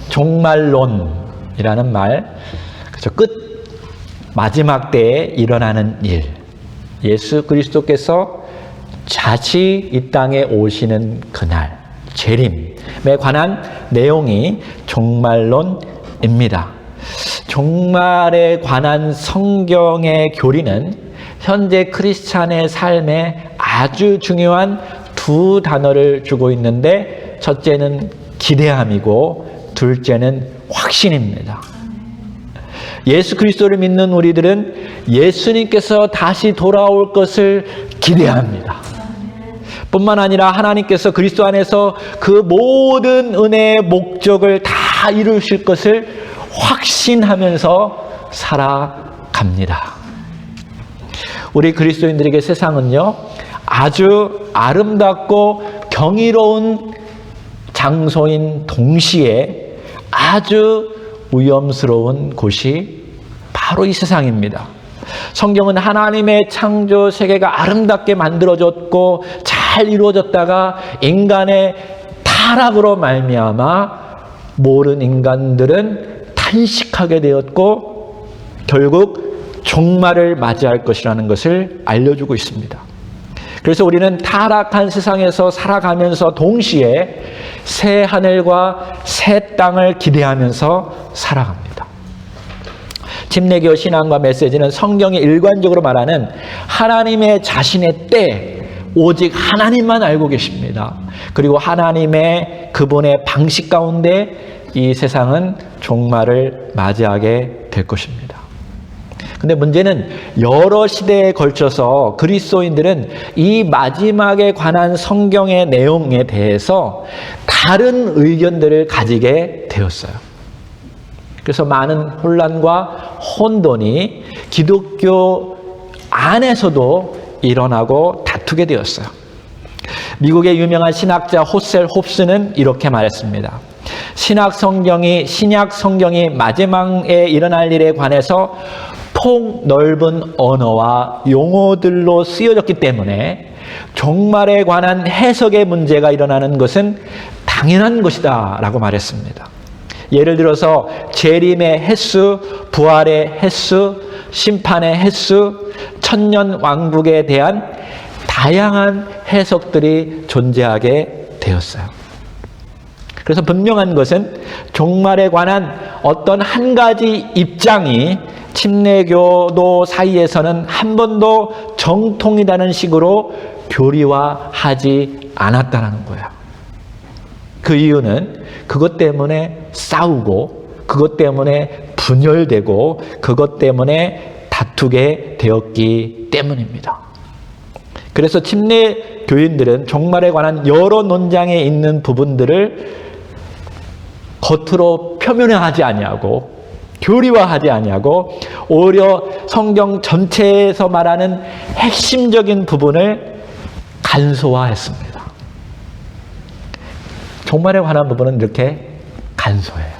종말론이라는 말, 그렇죠. 마지막 때에 일어나는 일. 예수 그리스도께서 다시 이 땅에 오시는 그날, 재림에 관한 내용이 종말론입니다. 종말에 관한 성경의 교리는 현재 크리스찬의 삶에 아주 중요한 두 단어를 주고 있는데, 첫째는 기대함이고 둘째는 확신입니다. 예수 그리스도를 믿는 우리들은 예수님께서 다시 돌아올 것을 기대합니다. 뿐만 아니라 하나님께서 그리스도 안에서 그 모든 은혜의 목적을 다 이루실 것을 확신하면서 살아갑니다. 우리 그리스도인들에게 세상은요, 아주 아름답고 경이로운 장소인 동시에 아주 위험스러운 곳이 바로 이 세상입니다. 성경은 하나님의 창조 세계가 아름답게 만들어졌고 잘 이루어졌다가 인간의 타락으로 말미암아 모든 인간들은 탄식하게 되었고 결국 종말을 맞이할 것이라는 것을 알려주고 있습니다. 그래서 우리는 타락한 세상에서 살아가면서 동시에 새 하늘과 새 땅을 기대하면서 살아갑니다. 침례교 신앙과 메시지는 성경이 일관적으로 말하는 하나님의 자신의 때, 오직 하나님만 알고 계십니다. 그리고 하나님의 그분의 방식 가운데 이 세상은 종말을 맞이하게 될 것입니다. 근데 문제는 여러 시대에 걸쳐서 그리스도인들은 이 마지막에 관한 성경의 내용에 대해서 다른 의견들을 가지게 되었어요. 그래서 많은 혼란과 혼돈이 기독교 안에서도 일어나고 다투게 되었어요. 미국의 유명한 신학자 호셀 홉스는 이렇게 말했습니다. 신약 성경이 마지막에 일어날 일에 관해서 폭넓은 언어와 용어들로 쓰여졌기 때문에 종말에 관한 해석의 문제가 일어나는 것은 당연한 것이다 라고 말했습니다. 예를 들어서 재림의 횟수, 부활의 횟수, 심판의 횟수, 천년 왕국에 대한 다양한 해석들이 존재하게 되었어요. 그래서 분명한 것은 종말에 관한 어떤 한 가지 입장이 침례교도 사이에서는 한 번도 정통이라는 식으로 교리화하지 않았다는 거예요. 그 이유는 그것 때문에 싸우고 그것 때문에 분열되고 그것 때문에 다투게 되었기 때문입니다. 그래서 침례 교인들은 종말에 관한 여러 논장에 있는 부분들을 겉으로 표면화하지 아니하고 교리화하지 아니하고 오히려 성경 전체에서 말하는 핵심적인 부분을 간소화했습니다. 종말에 관한 부분은 이렇게 간소해요.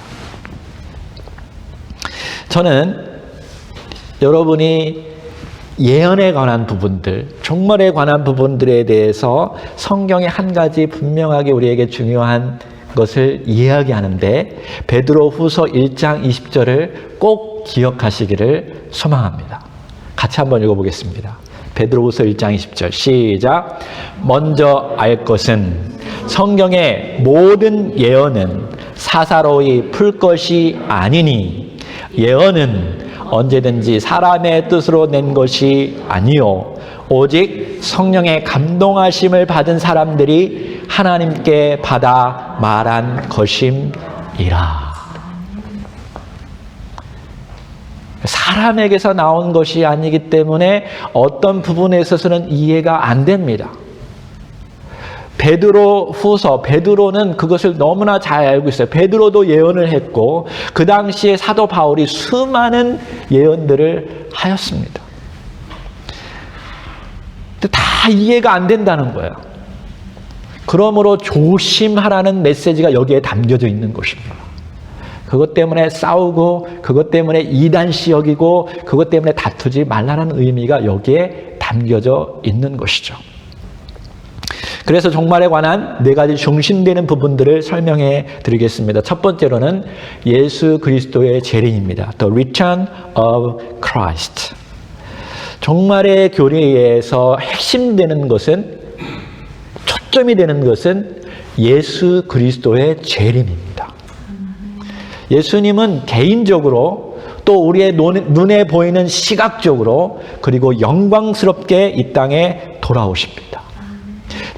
저는 여러분이 예언에 관한 부분들, 종말에 관한 부분들에 대해서 성경의 한 가지 분명하게 우리에게 중요한 것을 이야기하는데 베드로후서 1장 20절을 꼭 기억하시기를 소망합니다. 같이 한번 읽어보겠습니다. 베드로후서 1장 20절 시작. 먼저 알 것은 성경의 모든 예언은 사사로이 풀 것이 아니니 예언은 언제든지 사람의 뜻으로 낸 것이 아니요 오직 성령의 감동하심을 받은 사람들이 하나님께 받아 말한 것임이라. 사람에게서 나온 것이 아니기 때문에 어떤 부분에 있어서는 이해가 안 됩니다. 베드로는 그것을 너무나 잘 알고 있어요. 베드로도 예언을 했고 그 당시에 사도 바울이 수많은 예언들을 하였습니다. 근데 다 이해가 안 된다는 거예요. 그러므로 조심하라는 메시지가 여기에 담겨져 있는 것입니다. 그것 때문에 싸우고 그것 때문에 이단시 여기고 그것 때문에 다투지 말라는 의미가 여기에 담겨져 있는 것이죠. 그래서 종말에 관한 4가지 중심되는 부분들을 설명해 드리겠습니다. 첫 번째로는 예수 그리스도의 재림입니다. The return of Christ. 종말의 교리에서 핵심되는 것은, 초점이 되는 것은 예수 그리스도의 재림입니다. 예수님은 개인적으로 또 우리의 눈에 보이는 시각적으로 그리고 영광스럽게 이 땅에 돌아오십니다.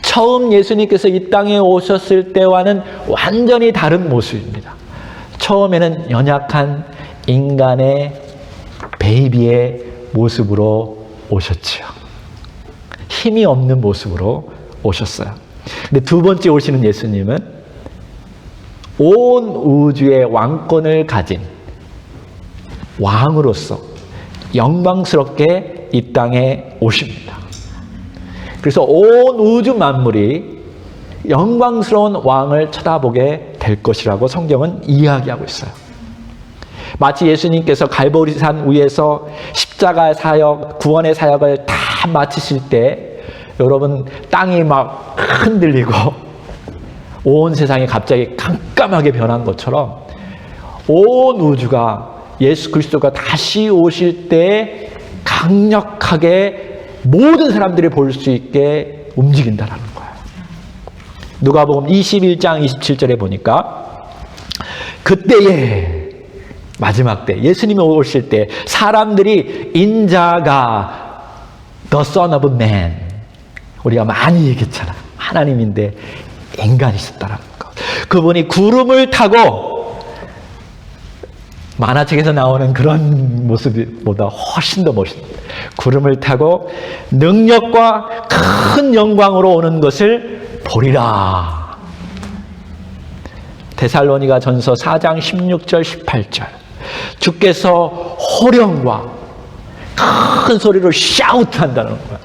처음 예수님께서 이 땅에 오셨을 때와는 완전히 다른 모습입니다. 처음에는 연약한 인간의 베이비의 모습으로 오셨지요. 힘이 없는 모습으로 오셨어요. 근데 두 번째 오시는 예수님은 온 우주의 왕권을 가진 왕으로서 영광스럽게 이 땅에 오십니다. 그래서 온 우주 만물이 영광스러운 왕을 쳐다보게 될 것이라고 성경은 이야기하고 있어요. 마치 예수님께서 갈보리산 위에서 십자가 사역, 구원의 사역을 다 마치실 때 여러분 땅이 막 흔들리고 온 세상이 갑자기 깜깜하게 변한 것처럼 온 우주가 예수 그리스도가 다시 오실 때 강력하게 모든 사람들이 볼 수 있게 움직인다는 거예요. 누가복음 21장 27절에 보니까 그때에 마지막 때 예수님이 오실 때 사람들이 인자가 the son of man, 우리가 많이 얘기했잖아. 하나님인데 인간이셨다라는 것. 그분이 구름을 타고 만화책에서 나오는 그런 모습보다 훨씬 더 멋있는 구름을 타고 능력과 큰 영광으로 오는 것을 보리라. 데살로니가 전서 4장 16절 18절. 주께서 호령과 큰 소리로 샤우트한다는 거예요.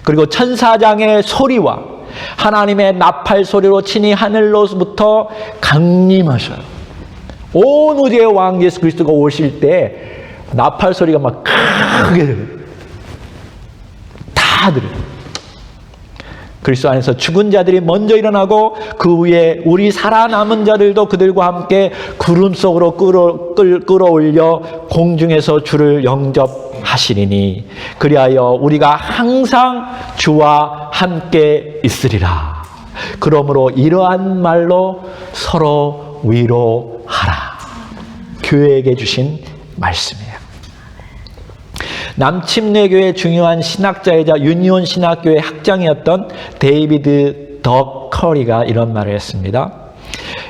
그리고 천사장의 소리와 하나님의 나팔 소리로 친히 하늘로부터 강림하셔요. 온 우주의 왕 예수 그리스도가 오실 때 나팔 소리가 막 크게 들려요. 다 들려요. 그리스도 안에서 죽은 자들이 먼저 일어나고 그 위에 우리 살아남은 자들도 그들과 함께 구름 속으로 끌어올려 공중에서 주를 영접하시리니 그리하여 우리가 항상 주와 함께 있으리라. 그러므로 이러한 말로 서로 위로하라. 교회에게 주신 말씀이에요. 남침내교의 중요한 신학자이자 유니온 신학교의 학장이었던 데이비드 더 커리가 이런 말을 했습니다.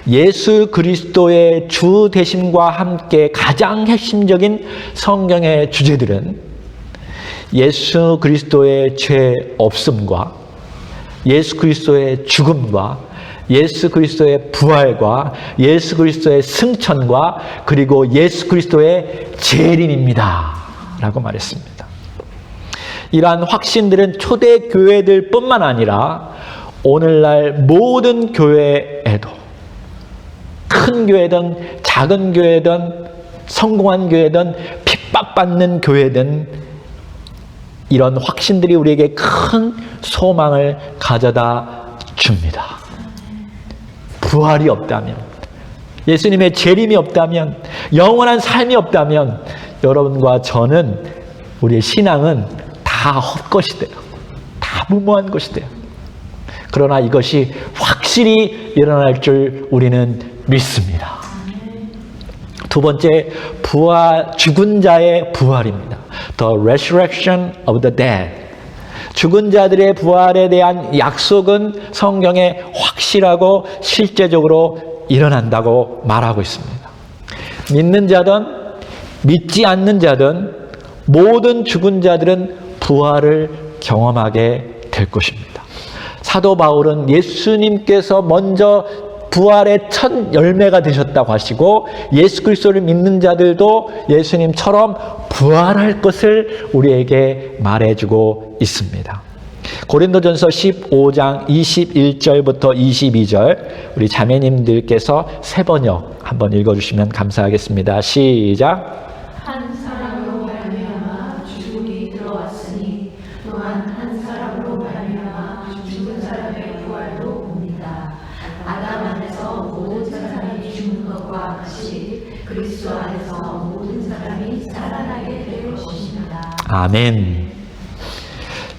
예수 그리스도의 주 되심과 함께 가장 핵심적인 성경의 주제들은 예수 그리스도의 죄 없음과 예수 그리스도의 죽음과 예수 그리스도의 부활과 예수 그리스도의 승천과 그리고 예수 그리스도의 재림입니다 라고 말했습니다. 이러한 확신들은 초대 교회들 뿐만 아니라 오늘날 모든 교회에도 큰 교회든 작은 교회든 성공한 교회든 핍박받는 교회든 이런 확신들이 우리에게 큰 소망을 가져다 줍니다. 부활이 없다면, 예수님의 재림이 없다면, 영원한 삶이 없다면 여러분과 저는, 우리의 신앙은 다 헛것이 돼요. 다 무모한 것이 돼요. 그러나 이것이 확실히 일어날 줄 우리는 믿습니다. 두 번째, 죽은 자의 부활입니다. The resurrection of the dead. 죽은 자들의 부활에 대한 약속은 성경에 확실하고 실제적으로 일어난다고 말하고 있습니다. 믿는 자든 믿지 않는 자든 모든 죽은 자들은 부활을 경험하게 될 것입니다. 사도 바울은 예수님께서 먼저 부활의 첫 열매가 되셨다고 하시고 예수 그리스도를 믿는 자들도 예수님처럼 부활할 것을 우리에게 말해주고 있습니다. 고린도전서 15장 21절부터 22절 우리 자매님들께서 세 번역 한번 읽어주시면 감사하겠습니다. 시작. 한 사람으로 말미암아 죽음이 들어왔으니 또한 한 사람으로 말미암아 죽은 자를 같이 그리스도 안에서 모든 사람이 살아나게 될 것입니다. 아멘.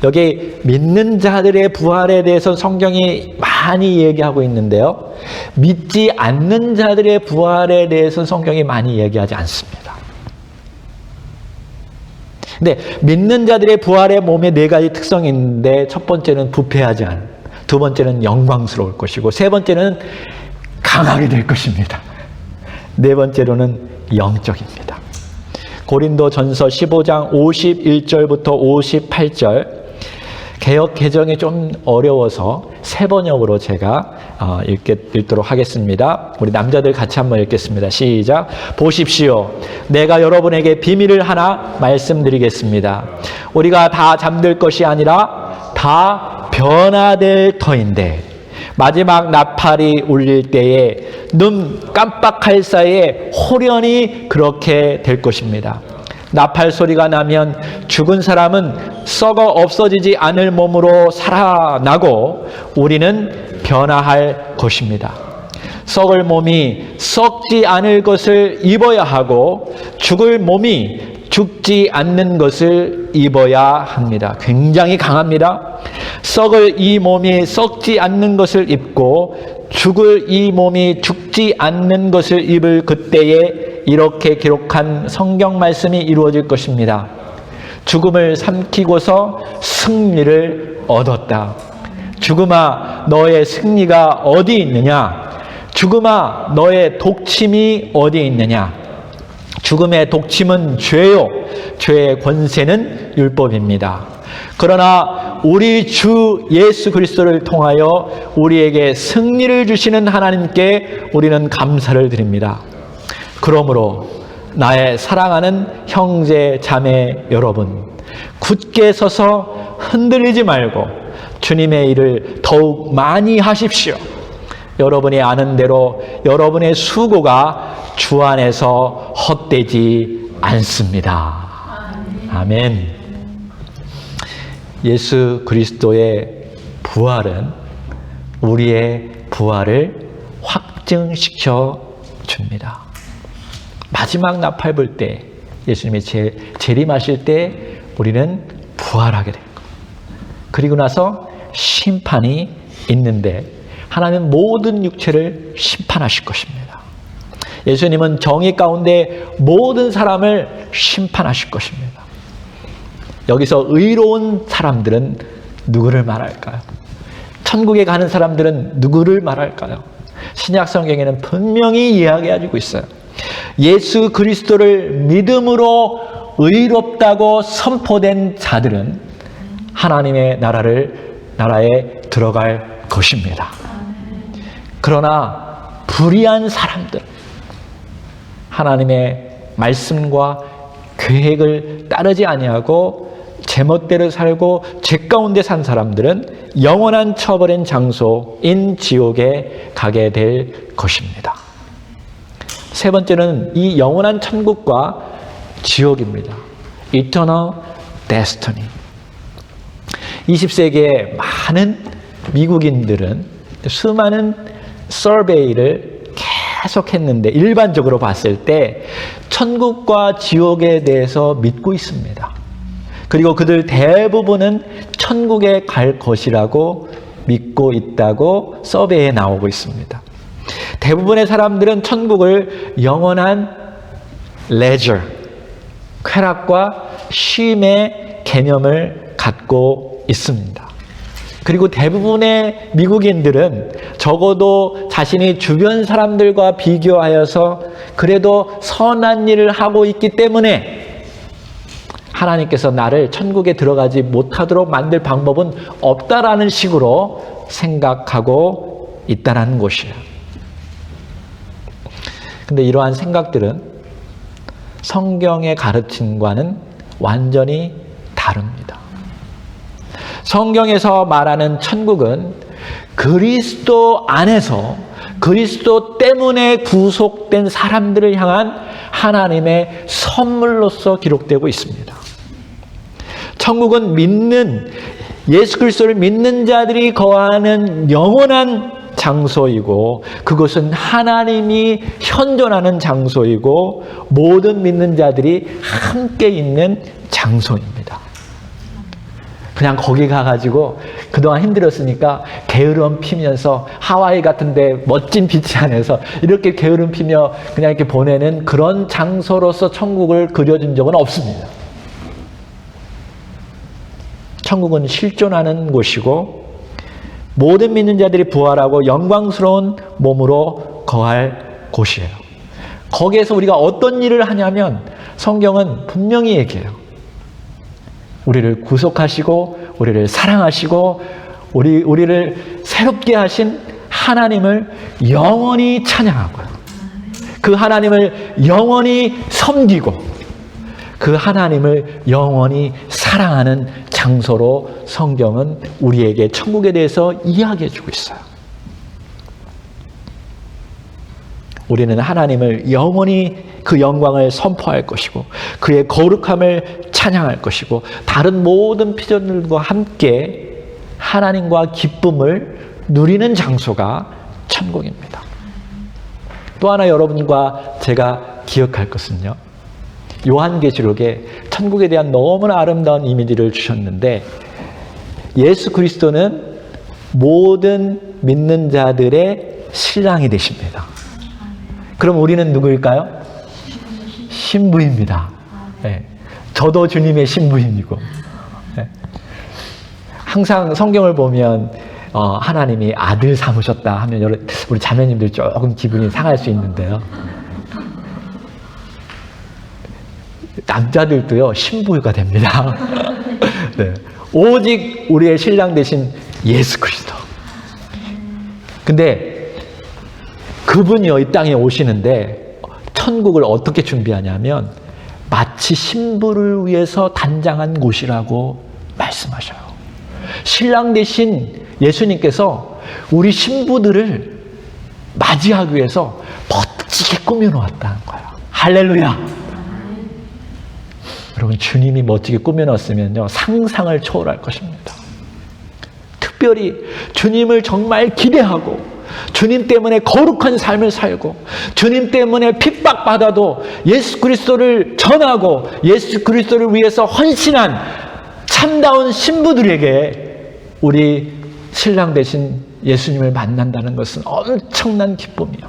여기 믿는 자들의 부활에 대해서 성경이 많이 얘기하고 있는데요. 믿지 않는 자들의 부활에 대해서 성경이 많이 얘기하지 않습니다. 근데 믿는 자들의 부활의 몸에 네 가지 특성이 있는데 첫 번째는 부패하지 않은, 두 번째는 영광스러울 것이고 세 번째는 강하게 될 것입니다. 네 번째로는 영적입니다. 고린도전서 15장 51절부터 58절 개역 개정이 좀 어려워서 새 번역으로 제가 읽도록 하겠습니다. 우리 남자들 같이 한번 읽겠습니다. 시작. 보십시오. 내가 여러분에게 비밀을 하나 말씀드리겠습니다. 우리가 다 잠들 것이 아니라 다 변화될 터인데 마지막 나팔이 울릴 때에 눈 깜빡할 사이에 홀연히 그렇게 될 것입니다. 나팔 소리가 나면 죽은 사람은 썩어 없어지지 않을 몸으로 살아나고 우리는 변화할 것입니다. 썩을 몸이 썩지 않을 것을 입어야 하고 죽을 몸이 죽지 않는 것을 입어야 합니다. 굉장히 강합니다. 썩을 이 몸이 썩지 않는 것을 입고 죽을 이 몸이 죽지 않는 것을 입을 그때에 이렇게 기록한 성경 말씀이 이루어질 것입니다. 죽음을 삼키고서 승리를 얻었다. 죽음아, 너의 승리가 어디 있느냐? 죽음아, 너의 독침이 어디 있느냐? 죽음의 독침은 죄요. 죄의 권세는 율법입니다. 그러나 우리 주 예수 그리스도를 통하여 우리에게 승리를 주시는 하나님께 우리는 감사를 드립니다. 그러므로 나의 사랑하는 형제 자매 여러분, 굳게 서서 흔들리지 말고 주님의 일을 더욱 많이 하십시오. 여러분이 아는 대로 여러분의 수고가 주 안에서 헛되지 않습니다. 아멘. 예수 그리스도의 부활은 우리의 부활을 확증시켜 줍니다. 마지막 나팔 불 때, 예수님이 재림하실 때 우리는 부활하게 될 것. 그리고 나서 심판이 있는데 하나님은 모든 육체를 심판하실 것입니다. 예수님은 정의 가운데 모든 사람을 심판하실 것입니다. 여기서 의로운 사람들은 누구를 말할까요? 천국에 가는 사람들은 누구를 말할까요? 신약 성경에는 분명히 이야기해주고 있어요. 예수 그리스도를 믿음으로 의롭다고 선포된 자들은 하나님의 나라에 들어갈 것입니다. 그러나 불의한 사람들, 하나님의 말씀과 계획을 따르지 아니하고 제멋대로 살고 죄 가운데 산 사람들은 영원한 처벌인 장소인 지옥에 가게 될 것입니다. 세 번째는 이 영원한 천국과 지옥입니다. Eternal Destiny. 20세기에 많은 미국인들은 수많은 서베이를 계속했는데 일반적으로 봤을 때 천국과 지옥에 대해서 믿고 있습니다. 그리고 그들 대부분은 천국에 갈 것이라고 믿고 있다고 서베이에 나오고 있습니다. 대부분의 사람들은 천국을 영원한 레저, 쾌락과 쉼의 개념을 갖고 있습니다. 그리고 대부분의 미국인들은 적어도 자신이 주변 사람들과 비교하여서 그래도 선한 일을 하고 있기 때문에 하나님께서 나를 천국에 들어가지 못하도록 만들 방법은 없다라는 식으로 생각하고 있다는 것이에요. 근데 이러한 생각들은 성경의 가르침과는 완전히 다릅니다. 성경에서 말하는 천국은 그리스도 안에서 그리스도 때문에 구속된 사람들을 향한 하나님의 선물로서 기록되고 있습니다. 천국은 예수 그리스도를 믿는 자들이 거하는 영원한 장소이고 그것은 하나님이 현존하는 장소이고 모든 믿는 자들이 함께 있는 장소입니다. 그냥 거기 가가지고 그동안 힘들었으니까 게으름 피면서 하와이 같은데 멋진 비치 안에서 이렇게 게으름 피며 그냥 이렇게 보내는 그런 장소로서 천국을 그려준 적은 없습니다. 천국은 실존하는 곳이고 모든 믿는 자들이 부활하고 영광스러운 몸으로 거할 곳이에요. 거기에서 우리가 어떤 일을 하냐면 성경은 분명히 얘기해요. 우리를 구속하시고 우리를 사랑하시고 우리를 새롭게 하신 하나님을 영원히 찬양하고요. 그 하나님을 영원히 섬기고 그 하나님을 영원히 사랑하는 장소로 성경은 우리에게 천국에 대해서 이야기해 주고 있어요. 우리는 하나님을 영원히 그 영광을 선포할 것이고 그의 거룩함을 찬양할 것이고 다른 모든 피조물과 함께 하나님과 기쁨을 누리는 장소가 천국입니다. 또 하나 여러분과 제가 기억할 것은요. 요한계시록에 천국에 대한 너무나 아름다운 이미지를 주셨는데 예수 그리스도는 모든 믿는 자들의 신랑이 되십니다. 그럼 우리는 누구일까요? 신부입니다. 네. 저도 주님의 신부이고. 네. 항상 성경을 보면 하나님이 아들 삼으셨다 하면 우리 자매님들 조금 기분이 상할 수 있는데요. 남자들도요 신부가 됩니다. 네. 오직 우리의 신랑 되신 예수 그리스도. 근데 그분이요 이 땅에 오시는데 천국을 어떻게 준비하냐면 마치 신부를 위해서 단장한 곳이라고 말씀하셔요. 신랑 되신 예수님께서 우리 신부들을 맞이하기 위해서 멋지게 꾸며놓았다는 거예요. 할렐루야. 여러분 주님이 멋지게 꾸며놨으면요 상상을 초월할 것입니다. 특별히 주님을 정말 기대하고 주님 때문에 거룩한 삶을 살고 주님 때문에 핍박받아도 예수 그리스도를 전하고 예수 그리스도를 위해서 헌신한 참다운 신부들에게 우리 신랑 되신 예수님을 만난다는 것은 엄청난 기쁨이요.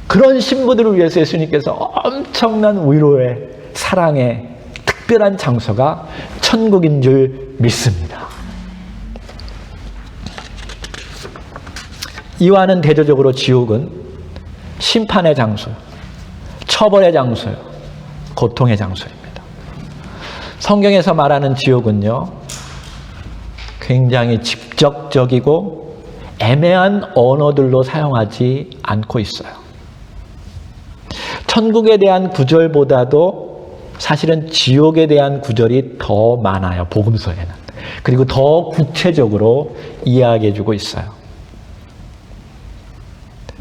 그런 신부들을 위해서 예수님께서 엄청난 위로의 사랑의 특별한 장소가 천국인 줄 믿습니다. 이와는 대조적으로 지옥은 심판의 장소요, 처벌의 장소요, 고통의 장소입니다. 성경에서 말하는 지옥은요, 굉장히 직접적이고 애매한 언어들로 사용하지 않고 있어요. 천국에 대한 구절보다도 사실은 지옥에 대한 구절이 더 많아요, 복음서에는. 그리고 더 구체적으로 이야기해주고 있어요.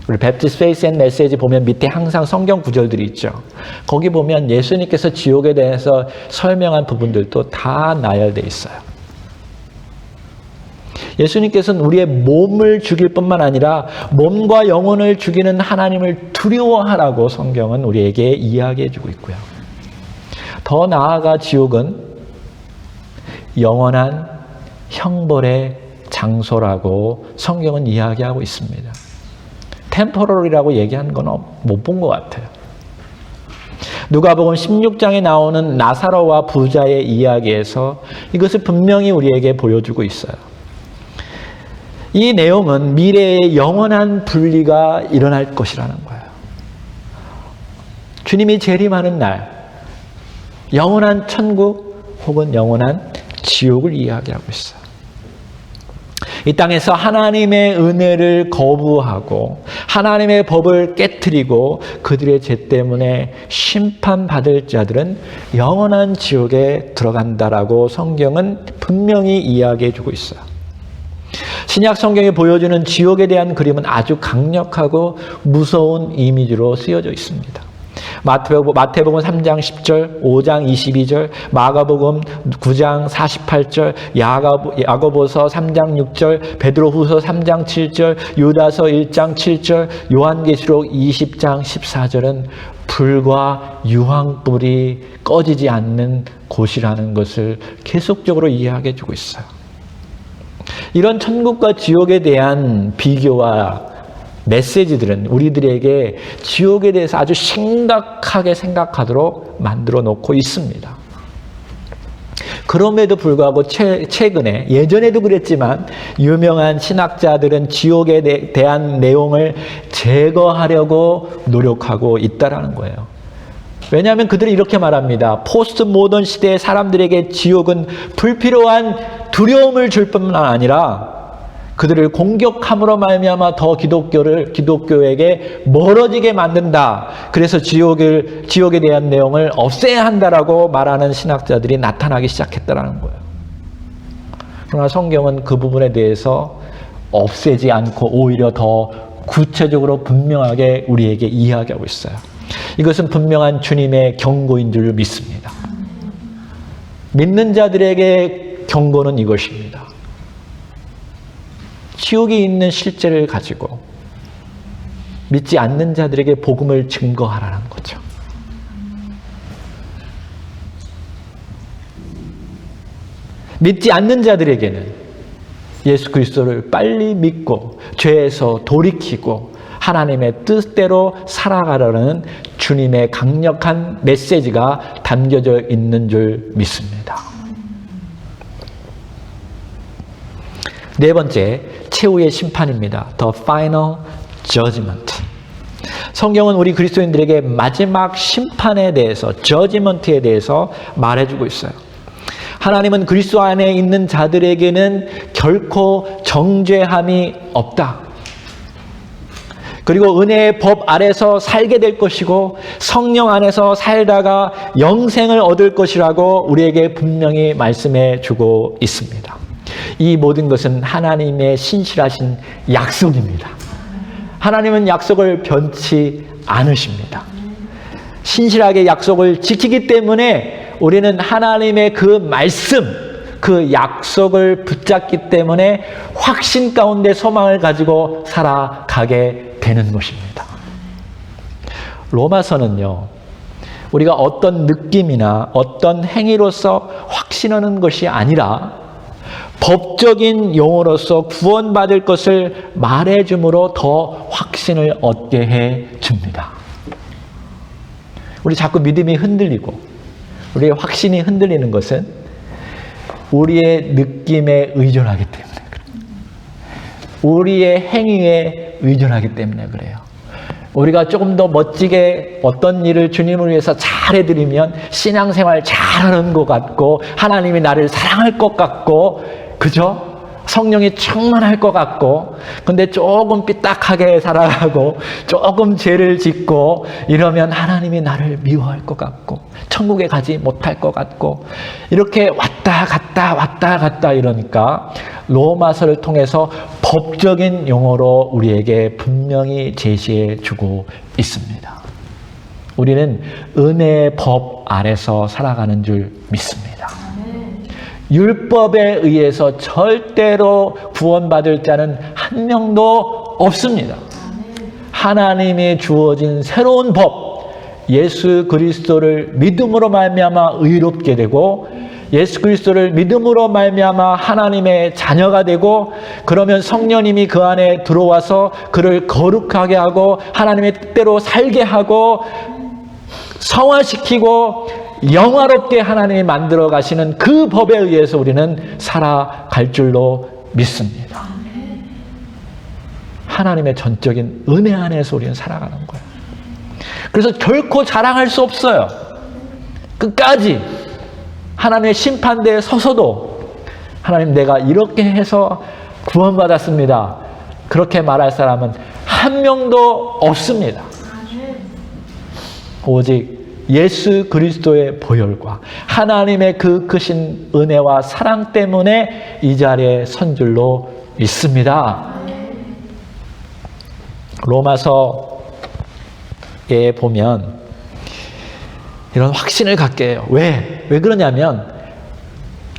우리 베프티스트 페이스 앤 메시지 보면 밑에 항상 성경 구절들이 있죠. 거기 보면 예수님께서 지옥에 대해서 설명한 부분들도 다 나열되어 있어요. 예수님께서는 우리의 몸을 죽일 뿐만 아니라 몸과 영혼을 죽이는 하나님을 두려워하라고 성경은 우리에게 이야기해 주고 있고요. 더 나아가 지옥은 영원한 형벌의 장소라고 성경은 이야기하고 있습니다. 템포럴이라고 얘기한 건 못 본 것 같아요. 누가복음 16장에 나오는 나사로와 부자의 이야기에서 이것을 분명히 우리에게 보여주고 있어요. 이 내용은 미래에 영원한 분리가 일어날 것이라는 거예요. 주님이 재림하는 날, 영원한 천국 혹은 영원한 지옥을 이야기하고 있어요. 이 땅에서 하나님의 은혜를 거부하고 하나님의 법을 깨트리고 그들의 죄 때문에 심판받을 자들은 영원한 지옥에 들어간다라고 성경은 분명히 이야기해 주고 있어요. 신약 성경이 보여주는 지옥에 대한 그림은 아주 강력하고 무서운 이미지로 쓰여져 있습니다. 마태복음 3장 10절, 5장 22절, 마가복음 9장 48절, 야고보서 3장 6절, 베드로후서 3장 7절, 유다서 1장 7절, 요한계시록 20장 14절은 불과 유황불이 꺼지지 않는 곳이라는 것을 계속적으로 이해하게 해주고 있어요. 이런 천국과 지옥에 대한 비교와 메시지들은 우리들에게 지옥에 대해서 아주 심각하게 생각하도록 만들어 놓고 있습니다. 그럼에도 불구하고 최근에, 예전에도 그랬지만 유명한 신학자들은 지옥에 대한 내용을 제거하려고 노력하고 있다는 거예요. 왜냐하면 그들이 이렇게 말합니다. 포스트 모던 시대의 사람들에게 지옥은 불필요한 두려움을 줄 뿐만 아니라 그들을 공격함으로 말미암아 더 기독교에게 멀어지게 만든다. 그래서 지옥에 대한 내용을 없애야 한다라고 말하는 신학자들이 나타나기 시작했다는 거예요. 그러나 성경은 그 부분에 대해서 없애지 않고 오히려 더 구체적으로 분명하게 우리에게 이야기하고 있어요. 이것은 분명한 주님의 경고인 줄 믿습니다. 믿는 자들에게 경고는 이것입니다. 지옥이 있는 실제를 가지고 믿지 않는 자들에게 복음을 증거하라는 거죠. 믿지 않는 자들에게는 예수 그리스도를 빨리 믿고 죄에서 돌이키고 하나님의 뜻대로 살아가라는 주님의 강력한 메시지가 담겨져 있는 줄 믿습니다. 네 번째, 최후의 심판입니다. The final judgment. 성경은 우리 그리스도인들에게 마지막 심판에 대해서, judgment에 대해서 말해주고 있어요. 하나님은 그리스도 안에 있는 자들에게는 결코 정죄함이 없다. 그리고 은혜의 법 아래서 살게 될 것이고 성령 안에서 살다가 영생을 얻을 것이라고 우리에게 분명히 말씀해 주고 있습니다. 이 모든 것은 하나님의 신실하신 약속입니다. 하나님은 약속을 변치 않으십니다. 신실하게 약속을 지키기 때문에 우리는 하나님의 그 말씀, 그 약속을 붙잡기 때문에 확신 가운데 소망을 가지고 살아가게 되는 것입니다. 로마서는요, 우리가 어떤 느낌이나 어떤 행위로서 확신하는 것이 아니라 법적인 용어로서 구원받을 것을 말해줌으로 더 확신을 얻게 해줍니다. 우리 자꾸 믿음이 흔들리고 우리의 확신이 흔들리는 것은 우리의 느낌에 의존하기 때문에 그래요. 우리의 행위에 의존하기 때문에 그래요. 우리가 조금 더 멋지게 어떤 일을 주님을 위해서 잘해드리면 신앙생활 잘하는 것 같고 하나님이 나를 사랑할 것 같고 그죠? 성령이 충만할 것 같고 근데 조금 삐딱하게 살아가고 조금 죄를 짓고 이러면 하나님이 나를 미워할 것 같고 천국에 가지 못할 것 같고 이렇게 왔다 갔다 이러니까 로마서를 통해서 법적인 용어로 우리에게 분명히 제시해 주고 있습니다. 우리는 은혜의 법 아래서 살아가는 줄 믿습니다. 율법에 의해서 절대로 구원받을 자는 한 명도 없습니다. 하나님이 주어진 새로운 법, 예수 그리스도를 믿음으로 말미암아 의롭게 되고 예수 그리스도를 믿음으로 말미암아 하나님의 자녀가 되고 그러면 성령님이 그 안에 들어와서 그를 거룩하게 하고 하나님의 뜻대로 살게 하고 성화시키고 영화롭게 하나님이 만들어 가시는 그 법에 의해서 우리는 살아갈 줄로 믿습니다. 하나님의 전적인 은혜 안에서 우리는 살아가는 거예요. 그래서 결코 자랑할 수 없어요. 끝까지 하나님의 심판대에 서서도 하나님 내가 이렇게 해서 구원받았습니다. 그렇게 말할 사람은 한 명도 없습니다. 오직 예수 그리스도의 보혈과 하나님의 그 크신 은혜와 사랑 때문에 이 자리에 선 줄로 믿습니다. 로마서에 보면 이런 확신을 갖게 해요. 왜 그러냐면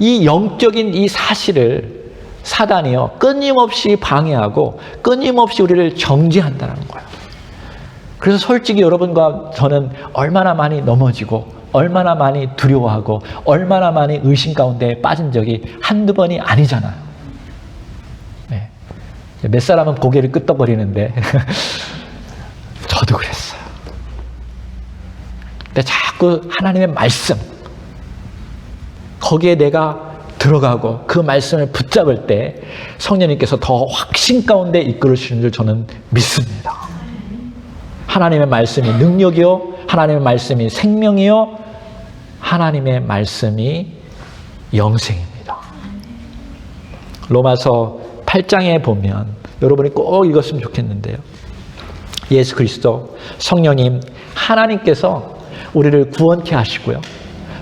이 영적인 이 사실을 사단이요 끊임없이 방해하고 끊임없이 우리를 정죄한다는 거예요. 그래서 솔직히 여러분과 저는 얼마나 많이 넘어지고 얼마나 많이 두려워하고 얼마나 많이 의심 가운데 빠진 적이 한두 번이 아니잖아요. 네. 몇 사람은 고개를 끄덕거리는데 저도 그랬어요. 근데 자꾸 하나님의 말씀 거기에 내가 들어가고 그 말씀을 붙잡을 때 성령님께서 더 확신 가운데 이끌으시는 줄 저는 믿습니다. 하나님의 말씀이 능력이요, 하나님의 말씀이 생명이요, 하나님의 말씀이 영생입니다. 로마서 8장에 보면 여러분이 꼭 읽었으면 좋겠는데요. 예수 그리스도 성령님 하나님께서 우리를 구원케 하시고요.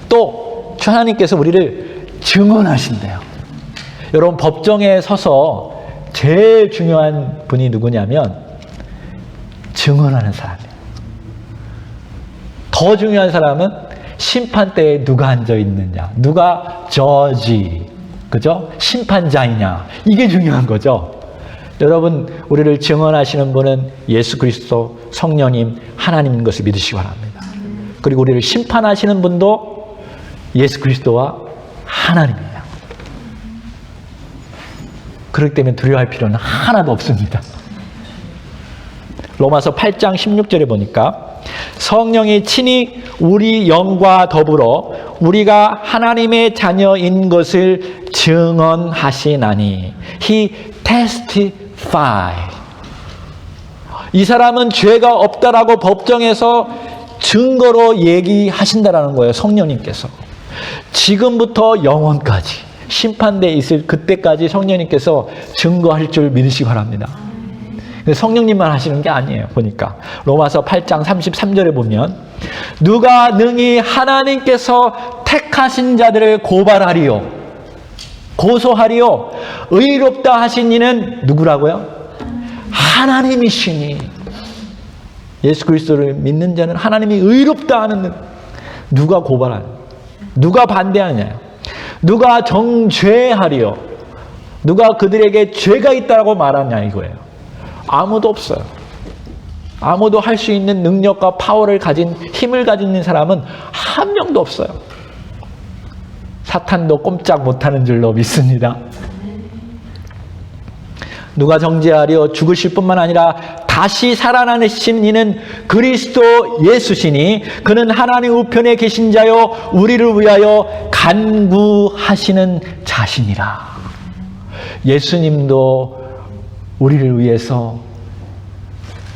또 하나님께서 우리를 증언하신대요. 여러분 법정에 서서 제일 중요한 분이 누구냐면 증언하는 사람이에요. 더 중요한 사람은 심판대에 누가 앉아 있느냐, 누가 저지, 그죠? 심판자이냐, 이게 중요한 거죠. 여러분 우리를 증언하시는 분은 예수 그리스도 성령님 하나님인 것을 믿으시기 바랍니다. 그리고 우리를 심판하시는 분도 예수 그리스도와 하나님이에요. 그렇기 때문에 두려워할 필요는 하나도 없습니다. 로마서 8장 16절에 보니까 성령이 친히 우리 영과 더불어 우리가 하나님의 자녀인 것을 증언하시나니 He testified. 이 사람은 죄가 없다라고 법정에서 증거로 얘기하신다라는 거예요. 성령님께서. 지금부터 영원까지 심판대에 있을 그때까지 성령님께서 증거할 줄 믿으시기 바랍니다. 성령님만 하시는 게 아니에요. 보니까 로마서 8장 33절에 보면 누가 능히 하나님께서 택하신 자들을 고발하리요 고소하리요 의롭다 하신 이는 누구라고요? 하나님이시니. 예수 그리스도를 믿는 자는 하나님이 의롭다 하는 누가 고발하냐, 누가 반대하냐, 누가 정죄하리요, 누가 그들에게 죄가 있다고 말하냐 이거예요. 아무도 없어요. 아무도 할 수 있는 능력과 파워를 가진 힘을 가진 사람은 한 명도 없어요. 사탄도 꼼짝 못하는 줄로 믿습니다. 누가 정죄하리요 죽으실 뿐만 아니라 다시 살아나신 이는 그리스도 예수시니 그는 하나님 우편에 계신 자요 우리를 위하여 간구하시는 자시니라. 예수님도 우리를 위해서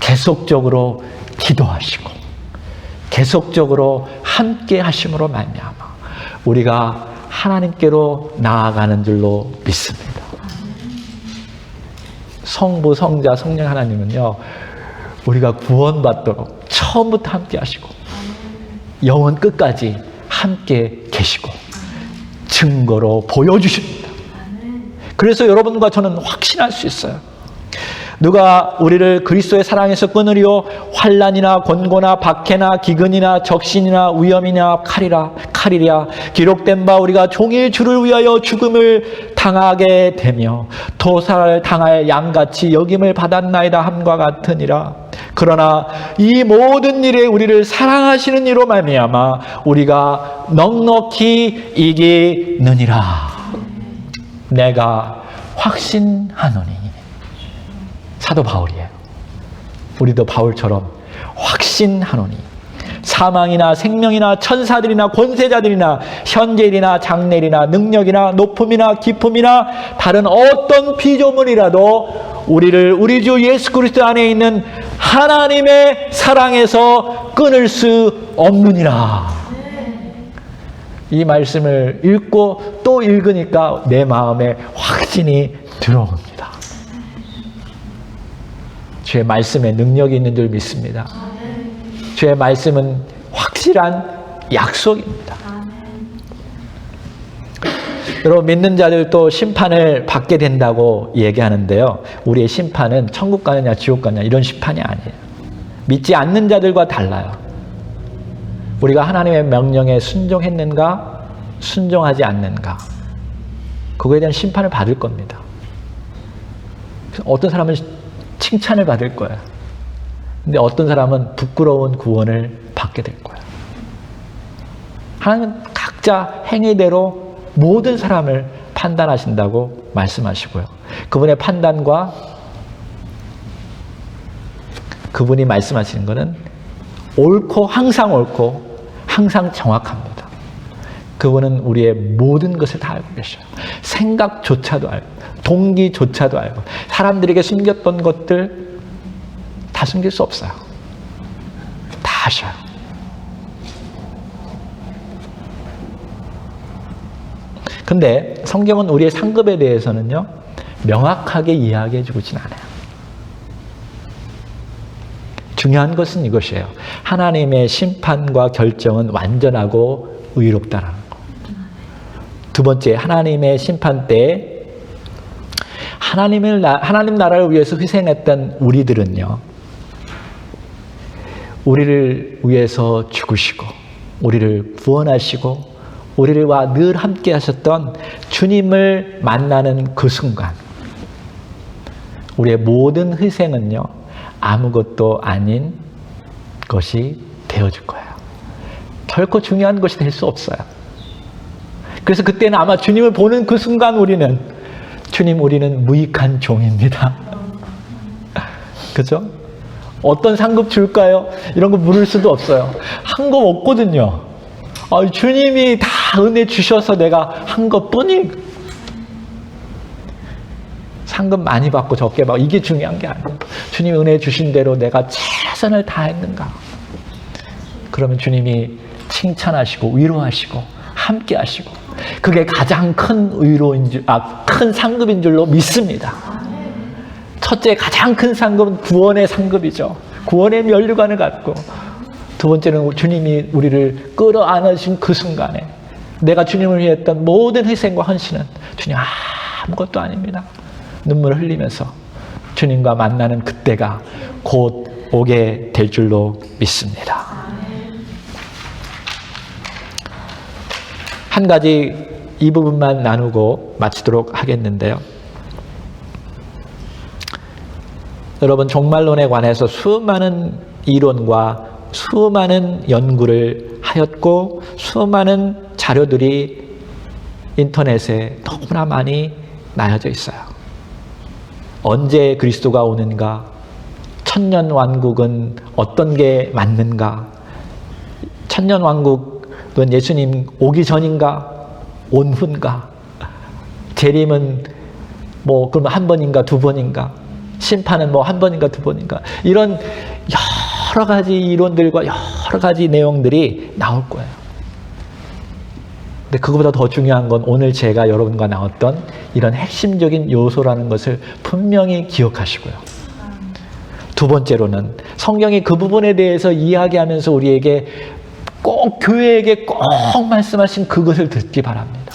계속적으로 기도하시고 계속적으로 함께 하심으로 말미암아 우리가 하나님께로 나아가는 줄로 믿습니다. 성부, 성자, 성령 하나님은요 우리가 구원받도록 처음부터 함께 하시고 영원 끝까지 함께 계시고 증거로 보여주십니다. 그래서 여러분과 저는 확신할 수 있어요. 누가 우리를 그리스도의 사랑에서 끊으리요 환난이나 권고나 박해나 기근이나 적신이나 위험이나 칼이랴 기록된 바 우리가 종일 주를 위하여 죽음을 당하게 되며 도살을 당할 양같이 여김을 받았나이다 함과 같으니라. 그러나 이 모든 일에 우리를 사랑하시는 이로 말미암아 우리가 넉넉히 이기느니라. 내가 확신하노니. 사도 바울이에요. 우리도 바울처럼 확신하노니 사망이나 생명이나 천사들이나 권세자들이나 현재일이나 장래일이나 능력이나 높음이나 깊음이나 다른 어떤 피조물이라도 우리를 우리 주 예수 그리스도 안에 있는 하나님의 사랑에서 끊을 수 없느니라. 이 말씀을 읽고 또 읽으니까 내 마음에 확신이 들어옵니다. 주의 말씀에 능력이 있는 줄 믿습니다. 주의 말씀은 확실한 약속입니다. 여러분 믿는 자들도 심판을 받게 된다고 얘기하는데요. 우리의 심판은 천국 가느냐 지옥 가느냐 이런 심판이 아니에요. 믿지 않는 자들과 달라요. 우리가 하나님의 명령에 순종했는가, 순종하지 않는가, 그거에 대한 심판을 받을 겁니다. 어떤 사람은 칭찬을 받을 거예요. 근데 어떤 사람은 부끄러운 구원을 받게 될 거예요. 하나님은 각자 행위대로 모든 사람을 판단하신다고 말씀하시고요. 그분의 판단과 그분이 말씀하시는 것은 옳고 항상 정확합니다. 그분은 우리의 모든 것을 다 알고 계셔요. 생각조차도 알고, 동기조차도 알고, 사람들에게 숨겼던 것들 다 숨길 수 없어요. 다 아셔요. 근데 성경은 우리의 상급에 대해서는요, 명확하게 이야기해 주진 않아요. 중요한 것은 이것이에요. 하나님의 심판과 결정은 완전하고 의롭다라는 거. 두 번째, 하나님의 심판 때 하나님 나라를 위해서 희생했던 우리들은요, 우리를 위해서 죽으시고 우리를 구원하시고 우리와 늘 함께 하셨던 주님을 만나는 그 순간, 우리의 모든 희생은요, 아무것도 아닌 것이 되어줄 거예요. 결코 중요한 것이 될 수 없어요. 그래서 그때는 아마 주님을 보는 그 순간 우리는, 주님, 우리는 무익한 종입니다. 그죠? 어떤 상급 줄까요? 이런 거 물을 수도 없어요. 한 거 없거든요. 주님이 다 은혜 주셔서 내가 한 것뿐이, 상급 많이 받고 적게 받고 이게 중요한 게 아니에요. 주님 은혜 주신 대로 내가 최선을 다했는가? 그러면 주님이 칭찬하시고 위로하시고 함께 하시고, 그게 가장 큰 큰 상급인 줄로 믿습니다. 첫째, 가장 큰 상급은 구원의 상급이죠. 구원의 면류관을 갖고, 두 번째는 주님이 우리를 끌어안으신 그 순간에 내가 주님을 위해 했던 모든 희생과 헌신은 주님 아무것도 아닙니다. 눈물을 흘리면서 주님과 만나는 그때가 곧 오게 될 줄로 믿습니다. 한 가지 이 부분만 나누고 마치도록 하겠는데요. 여러분, 종말론에 관해서 수많은 이론과 수많은 연구를 하였고 수많은 자료들이 인터넷에 너무나 많이 나열져 있어요. 언제 그리스도가 오는가? 천년왕국은 어떤 게 맞는가? 천년왕국은 예수님 오기 전인가? 온 후인가? 재림은 그러면 한 번인가 두 번인가? 심판은 한 번인가 두 번인가? 이런 여러 가지 이론들과 여러 가지 내용들이 나올 거예요. 근데 그거보다 더 중요한 건 오늘 제가 여러분과 나눴던 이런 핵심적인 요소라는 것을 분명히 기억하시고요. 두 번째로는 성경이 그 부분에 대해서 이야기하면서 우리에게 꼭, 교회에게 꼭 말씀하신 그것을 듣기 바랍니다.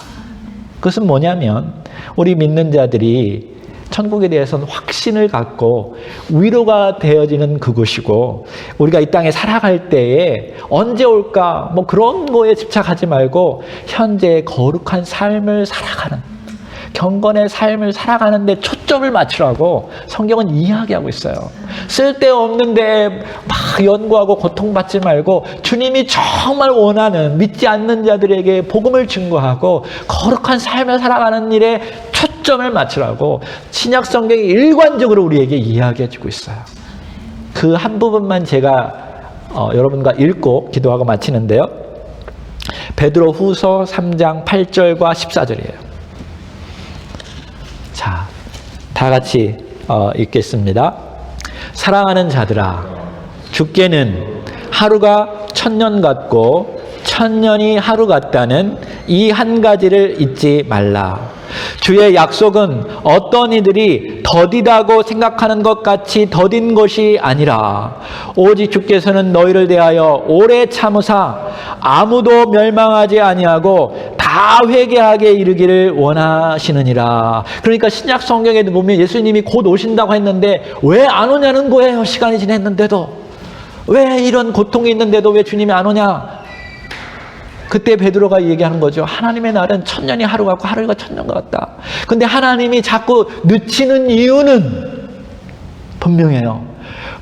그것은 뭐냐면, 우리 믿는 자들이 천국에 대해서는 확신을 갖고 위로가 되어지는 그것이고, 우리가 이 땅에 살아갈 때에 언제 올까 그런 거에 집착하지 말고 현재의 거룩한 삶을 살아가는, 경건의 삶을 살아가는 데 초점을 맞추라고 성경은 이야기하고 있어요. 쓸데없는데 막 연구하고 고통받지 말고 주님이 정말 원하는, 믿지 않는 자들에게 복음을 증거하고 거룩한 삶을 살아가는 일에 초점을 맞추라고 신약 성경이 일관적으로 우리에게 이야기해주고 있어요. 그 한 부분만 제가 여러분과 읽고 기도하고 마치는데요. 베드로 후서 3장 8절과 14절이에요. 자, 다 같이 읽겠습니다. 사랑하는 자들아, 주께는 하루가 천년 같고 천년이 하루 같다는 이 한 가지를 잊지 말라. 주의 약속은 어떤 이들이 더디다고 생각하는 것 같이 더딘 것이 아니라 오직 주께서는 너희를 대하여 오래 참으사 아무도 멸망하지 아니하고 다 회개하게 이르기를 원하시느니라. 그러니까 신약 성경에 보면 예수님이 곧 오신다고 했는데 왜 안 오냐는 거예요. 시간이 지났는데도. 왜 이런 고통이 있는데도 왜 주님이 안 오냐? 그때 베드로가 얘기하는 거죠. 하나님의 날은 천년이 하루 같고 하루가 천년 같다. 근데 하나님이 자꾸 늦추는 이유는 분명해요.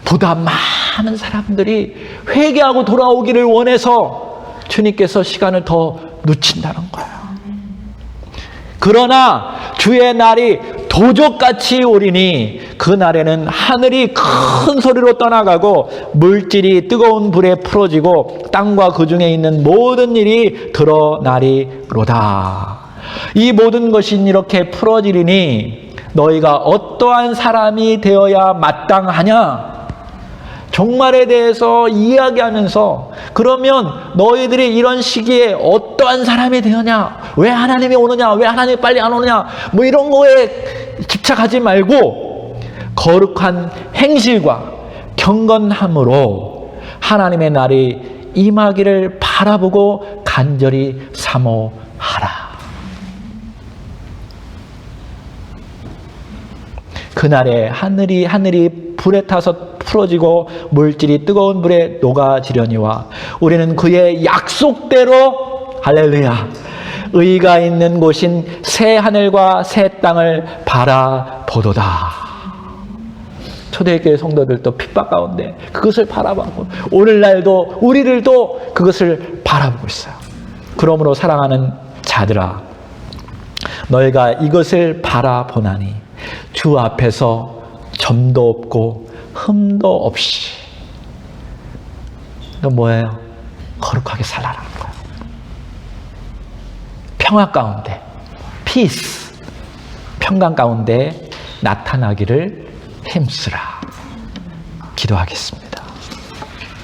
보다 많은 사람들이 회개하고 돌아오기를 원해서 주님께서 시간을 더 늦춘다는 거예요. 그러나 주의 날이 도적같이 오리니 그 날에는 하늘이 큰 소리로 떠나가고 물질이 뜨거운 불에 풀어지고 땅과 그 중에 있는 모든 일이 드러나리로다. 이 모든 것이 이렇게 풀어지리니 너희가 어떠한 사람이 되어야 마땅하냐? 종말에 대해서 이야기하면서 그러면 너희들이 이런 시기에 어떠한 사람이 되느냐? 왜 하나님이 오느냐? 왜 하나님이 빨리 안 오느냐? 뭐 이런 거에 집착하지 말고 거룩한 행실과 경건함으로 하나님의 날이 임하기를 바라보고 간절히 사모하라. 그날에 하늘이 불에 타서 풀어지고 물질이 뜨거운 불에 녹아지려니와 우리는 그의 약속대로 할렐루야 의가 있는 곳인 새 하늘과 새 땅을 바라보도다. 초대교회 성도들도 핍박 가운데 그것을 바라보고 오늘날도 우리들도 그것을 바라보고 있어요. 그러므로 사랑하는 자들아 너희가 이것을 바라보나니 주 앞에서 점도 없고 흠도 없이 너 뭐예요? 거룩하게 살아라는 거예요. 평화 가운데 피스 평강 가운데 나타나기를 힘쓰라. 기도하겠습니다.